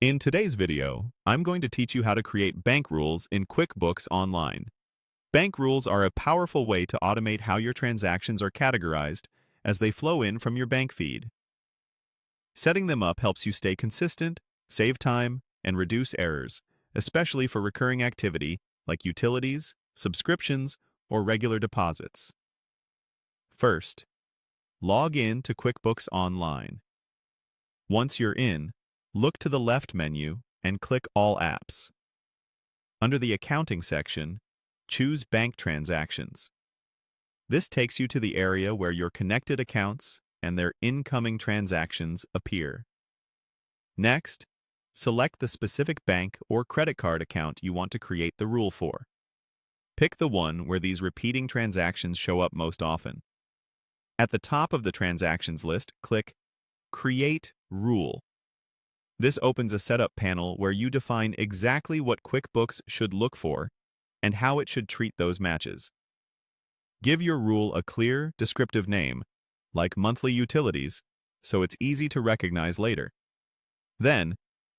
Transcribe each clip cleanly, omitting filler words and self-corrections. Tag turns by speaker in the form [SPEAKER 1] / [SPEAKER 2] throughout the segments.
[SPEAKER 1] In today's video, I'm going to teach you how to create bank rules in QuickBooks Online. Bank rules are a powerful way to automate how your transactions are categorized as they flow in from your bank feed. Setting them up helps you stay consistent, save time, and reduce errors, especially for recurring activity like utilities, subscriptions, or regular deposits. First, log in to QuickBooks Online. Once you're in, look to the left menu and click All Apps. Under the Accounting section, choose Bank Transactions. This takes you to the area where your connected accounts and their incoming transactions appear. Next, select the specific bank or credit card account you want to create the rule for. Pick the one where these repeating transactions show up most often. At the top of the transactions list, click Create Rule. This opens a setup panel where you define exactly what QuickBooks should look for and how it should treat those matches. Give your rule a clear, descriptive name, like monthly utilities, so it's easy to recognize later. Then,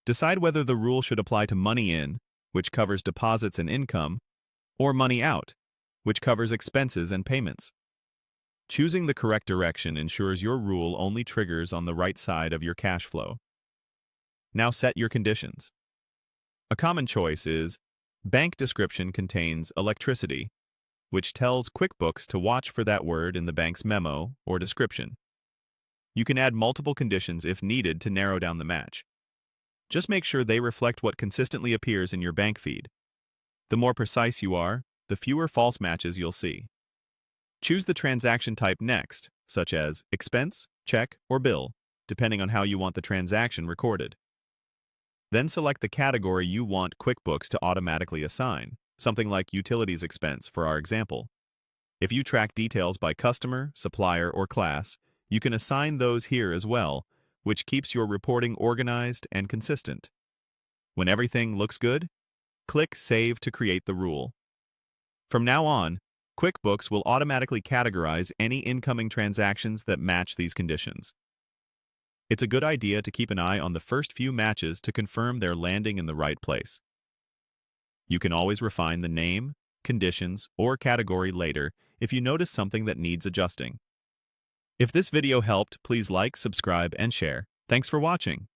[SPEAKER 1] decide whether the rule should apply to money in, which covers deposits and income, or money out, which covers expenses and payments. Choosing the correct direction ensures your rule only triggers on the right side of your cash flow. Now set your conditions. A common choice is bank description contains electricity, which tells QuickBooks to watch for that word in the bank's memo or description. You can add multiple conditions if needed to narrow down the match. Just make sure they reflect what consistently appears in your bank feed. The more precise you are, the fewer false matches you'll see. Choose the transaction type next, such as expense, check, or bill, depending on how you want the transaction recorded. Then select the category you want QuickBooks to automatically assign, something like utilities expense for our example. If you track details by customer, supplier, or class, you can assign those here as well, which keeps your reporting organized and consistent. When everything looks good, click Save to create the rule. From now on, QuickBooks will automatically categorize any incoming transactions that match these conditions. It's a good idea to keep an eye on the first few matches to confirm they're landing in the right place. You can always refine the name, conditions, or category later if you notice something that needs adjusting. If this video helped, please like, subscribe, and share. Thanks for watching.